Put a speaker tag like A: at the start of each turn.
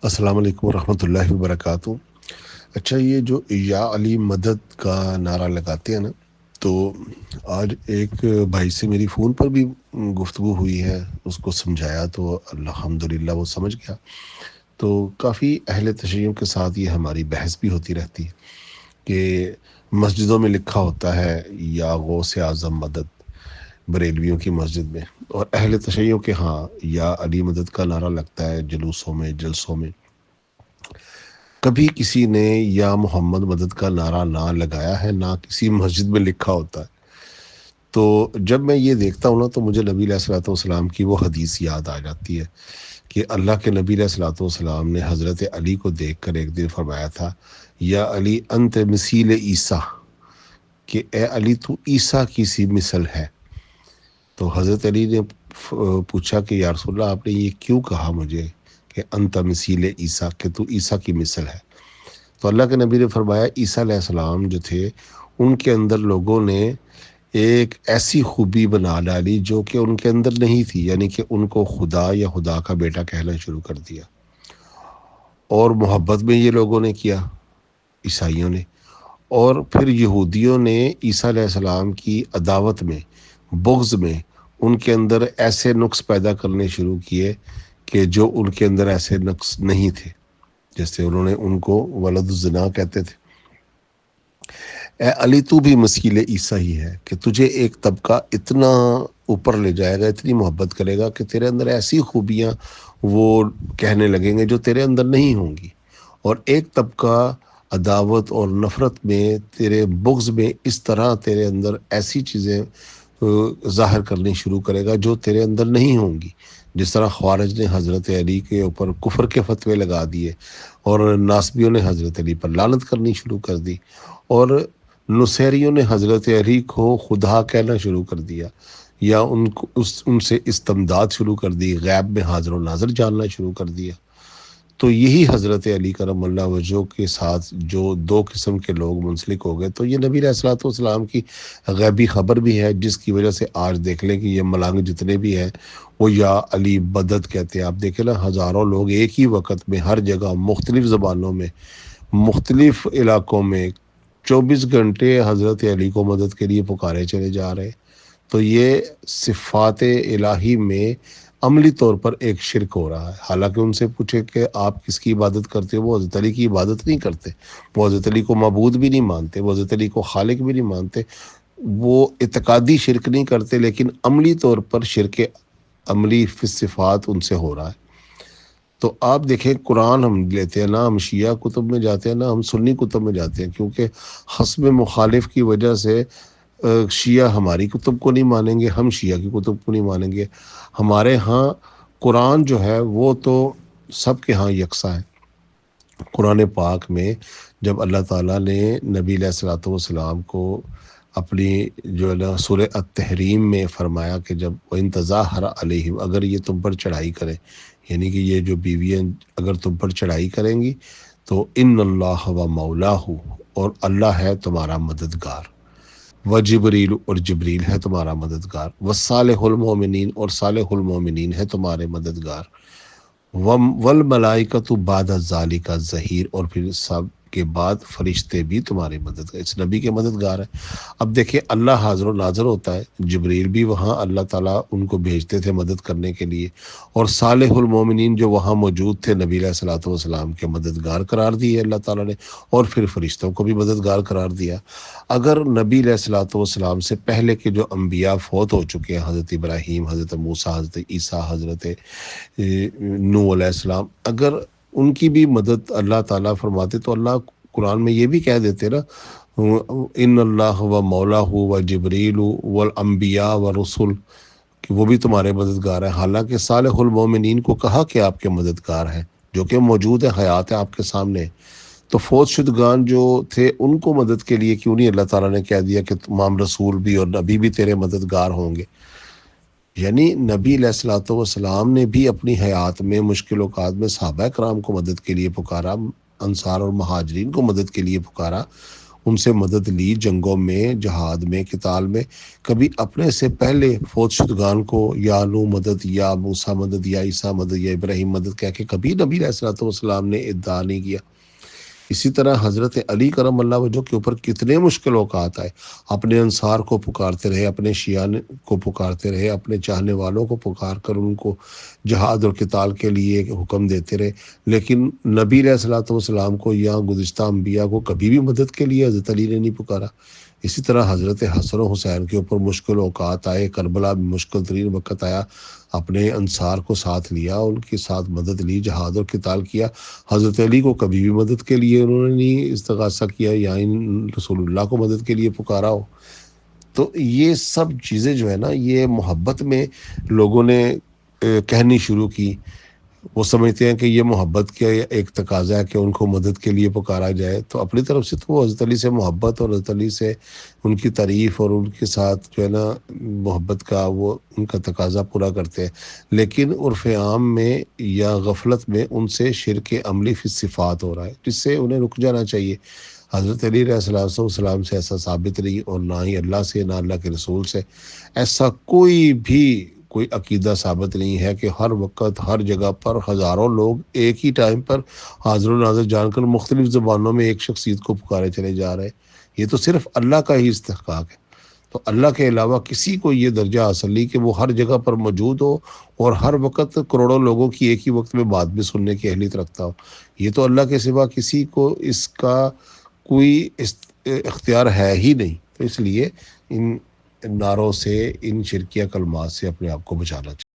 A: السلام علیکم ورحمۃ اللہ وبرکاتہ۔ اچھا، یہ جو یا علی مدد کا نعرہ لگاتے ہیں نا، تو آج ایک بھائی سے میری فون پر بھی گفتگو ہوئی ہے، اس کو سمجھایا تو الحمدللہ وہ سمجھ گیا۔ تو کافی اہل تشیعوں کے ساتھ یہ ہماری بحث بھی ہوتی رہتی ہے کہ مسجدوں میں لکھا ہوتا ہے یا غوث اعظم مدد بریلویوں کی مسجد میں، اور اہل تشیعوں کے ہاں یا علی مدد کا نعرہ لگتا ہے جلوسوں میں جلسوں میں۔ کبھی کسی نے یا محمد مدد کا نعرہ نہ لگایا ہے، نہ کسی مسجد میں لکھا ہوتا ہے۔ تو جب میں یہ دیکھتا ہوں نا، تو مجھے نبی علیہ الصلوۃ والسلام کی وہ حدیث یاد آ جاتی ہے کہ اللہ کے نبی علیہ الصلوۃ والسلام نے حضرت علی کو دیکھ کر ایک دن فرمایا تھا، یا علی انت مثیل عیسیٰ، کہ اے علی تو عیسیٰ کی سی مثل ہے۔ تو حضرت علی نے پوچھا کہ یا رسول اللہ، آپ نے یہ کیوں کہا مجھے کہ انت مثیل عیسیٰ، کہ تو عیسیٰ کی مثل ہے؟ تو اللہ کے نبی نے فرمایا، عیسیٰ علیہ السلام جو تھے، ان کے اندر لوگوں نے ایک ایسی خوبی بنا ڈالی جو کہ ان کے اندر نہیں تھی، یعنی کہ ان کو خدا یا خدا کا بیٹا کہنا شروع کر دیا، اور محبت میں یہ لوگوں نے کیا، عیسائیوں نے، اور پھر یہودیوں نے عیسیٰ علیہ السلام کی عداوت میں، بغض میں، ان کے اندر ایسے نقص پیدا کرنے شروع کیے کہ جو ان کے اندر ایسے نقص نہیں تھے، جیسے انہوں نے ان کو ولد الزنا کہتے تھے۔ اے علی تو بھی مثیل عیسیٰ ہی ہے، کہ تجھے ایک طبقہ اتنا اوپر لے جائے گا، اتنی محبت کرے گا کہ تیرے اندر ایسی خوبیاں وہ کہنے لگیں گے جو تیرے اندر نہیں ہوں گی، اور ایک طبقہ عداوت اور نفرت میں، تیرے بغض میں، اس طرح تیرے اندر ایسی چیزیں ظاہر کرنی شروع کرے گا جو تیرے اندر نہیں ہوں گی۔ جس طرح خوارج نے حضرت علی کے اوپر کفر کے فتوے لگا دیے، اور ناصبیوں نے حضرت علی پر لعنت کرنی شروع کر دی، اور نصیریوں نے حضرت علی کو خدا کہنا شروع کر دیا، یا ان سے استمداد شروع کر دی، غیب میں حاضر و ناظر جاننا شروع کر دیا۔ تو یہی حضرت علی کرم اللہ وجہ کے ساتھ جو دو قسم کے لوگ منسلک ہو گئے، تو یہ نبی علیہ الصلوۃ والسلام کی غیبی خبر بھی ہے، جس کی وجہ سے آج دیکھ لیں کہ یہ ملانگ جتنے بھی ہیں وہ یا علی مدد کہتے ہیں۔ آپ دیکھیں نا، ہزاروں لوگ ایک ہی وقت میں ہر جگہ مختلف زبانوں میں مختلف علاقوں میں 24 گھنٹے حضرت علی کو مدد کے لیے پکارے چلے جا رہے ہیں۔ تو یہ صفات الہی میں عملی طور پر ایک شرک ہو رہا ہے۔ حالانکہ ان سے پوچھے کہ آپ کس کی عبادت کرتے ہو، وہ حضرت علی کی عبادت نہیں کرتے، وہ حضرت علی کو معبود بھی نہیں مانتے، وہ حضرت علی کو خالق بھی نہیں مانتے، وہ اعتقادی شرک نہیں کرتے، لیکن عملی طور پر شرک عملی فی الصفات ان سے ہو رہا ہے۔ تو آپ دیکھیں، قرآن ہم لیتے ہیں نا، ہم شیعہ کتب میں جاتے ہیں نا، ہم سنی کتب میں جاتے ہیں، کیونکہ حسب مخالف کی وجہ سے شیعہ ہماری کتب کو نہیں مانیں گے، ہم شیعہ کی کتب کو نہیں مانیں گے۔ ہمارے ہاں قرآن جو ہے وہ تو سب کے ہاں یکساں ہے۔ قرآن پاک میں جب اللہ تعالیٰ نے نبی علیہ الصلوۃ والسلام کو اپنی جو ہے نا سورہ التحریم میں فرمایا کہ جب وَإِن تَظَاهَرَ عَلَيْهِمْ، اگر یہ تم پر چڑھائی کریں، یعنی کہ یہ جو بیویاں اگر تم پر چڑھائی کریں گی، تو ان اللہ و مولاہ، اور اللہ ہے تمہارا مددگار، و جبریل، اور جبریل ہے تمہارا مددگار، و صالح المومنین، اور صالح المومنین ہے تمہارے مددگار، والملائکۃ بعد ذالک ظہیر، اور پھر سب کے بعد فرشتے بھی تمہارے مددگار، اس نبی کے مددگار ہیں۔ اب دیکھیں، اللہ حاضر و ناظر ہوتا ہے، جبریل بھی وہاں اللہ تعالیٰ ان کو بھیجتے تھے مدد کرنے کے لیے، اور صالح المومنین جو وہاں موجود تھے نبی علیہ الصلوۃ والسلام کے مددگار قرار دیے اللہ تعالیٰ نے، اور پھر فرشتوں کو بھی مددگار قرار دیا۔ اگر نبی علیہ الصلوۃ والسلام سے پہلے کے جو انبیاء فوت ہو چکے ہیں، حضرت ابراہیم، حضرت موسیٰ، حضرت عیسیٰ، حضرت نوح علیہ السلام، اگر ان کی بھی مدد اللہ تعالیٰ فرماتے تو اللہ قرآن میں یہ بھی کہہ دیتے نا، ان اللہ و مولاہ و جبریل والانبیاء و رسول، کہ وہ بھی تمہارے مددگار ہیں۔ حالانکہ صالح المومنین کو کہا کہ آپ کے مددگار ہیں، جو کہ موجود ہے، حیات ہے آپ کے سامنے۔ تو فوت شدگان جو تھے ان کو مدد کے لیے کیوں نہیں اللہ تعالیٰ نے کہہ دیا کہ تمام رسول بھی اور نبی بھی تیرے مددگار ہوں گے؟ یعنی نبی علیہ الصلوۃ والسلام نے بھی اپنی حیات میں مشکل اوقات میں صحابہ کرام کو مدد کے لیے پکارا، انصار اور مہاجرین کو مدد کے لیے پکارا، ان سے مدد لی جنگوں میں، جہاد میں، قتال میں، کبھی اپنے سے پہلے فوت شدگان کو یا نو مدد یا موسیٰ مدد یا عیسیٰ مدد یا ابراہیم مدد کہہ کے کبھی نبی علیہ الصلوۃ والسلام نے ادعا نہیں کیا۔ اسی طرح حضرت علی کرم اللہ وجہ کے اوپر کتنے مشکل اوقات آئے، اپنے انصار کو پکارتے رہے، اپنے شیعہ کو پکارتے رہے، اپنے چاہنے والوں کو پکار کر ان کو جہاد اور قتال کے لیے حکم دیتے رہے، لیکن نبی علیہ الصلوۃ والسلام کو یا گزشتہ انبیاء کو کبھی بھی مدد کے لیے حضرت علی نے نہیں پکارا۔ اسی طرح حضرت حسن و حسین کے اوپر مشکل اوقات آئے، کربلا میں مشکل ترین وقت آیا، اپنے انصار کو ساتھ لیا، ان کے ساتھ مدد لی، جہاد اور قتال کیا۔ حضرت علی کو کبھی بھی مدد کے لیے انہوں نے نہیں استغاثہ کیا یا رسول اللہ کو مدد کے لیے پکارا ہو۔ تو یہ سب چیزیں جو ہے نا، یہ محبت میں لوگوں نے کہنی شروع کی۔ وہ سمجھتے ہیں کہ یہ محبت کا ایک تقاضا ہے کہ ان کو مدد کے لیے پکارا جائے، تو اپنی طرف سے تو وہ حضرت علی سے محبت اور حضرت علی سے ان کی تعریف اور ان کے ساتھ جو ہے نا محبت کا وہ ان کا تقاضا پورا کرتے ہیں، لیکن عرف عام میں یا غفلت میں ان سے شرک عملی فی الصفات ہو رہا ہے، جس سے انہیں رک جانا چاہیے۔ حضرت علی علیہ السلام سے ایسا ثابت نہیں، اور نہ ہی اللہ سے، نہ اللہ کے رسول سے ایسا کوئی عقیدہ ثابت نہیں ہے کہ ہر وقت ہر جگہ پر ہزاروں لوگ ایک ہی ٹائم پر حاضر و ناظر جان کر مختلف زبانوں میں ایک شخصیت کو پکارے چلے جا رہے ہیں۔ یہ تو صرف اللہ کا ہی استحقاق ہے۔ تو اللہ کے علاوہ کسی کو یہ درجہ حاصل نہیں کہ وہ ہر جگہ پر موجود ہو اور ہر وقت کروڑوں لوگوں کی ایک ہی وقت میں بات بھی سننے کی اہلیت رکھتا ہو۔ یہ تو اللہ کے سوا کسی کو اس کا کوئی اختیار ہے ہی نہیں۔ تو اس لیے ان نعروں سے، ان شرکیہ کلمات سے اپنے آپ کو بچانا چاہیے۔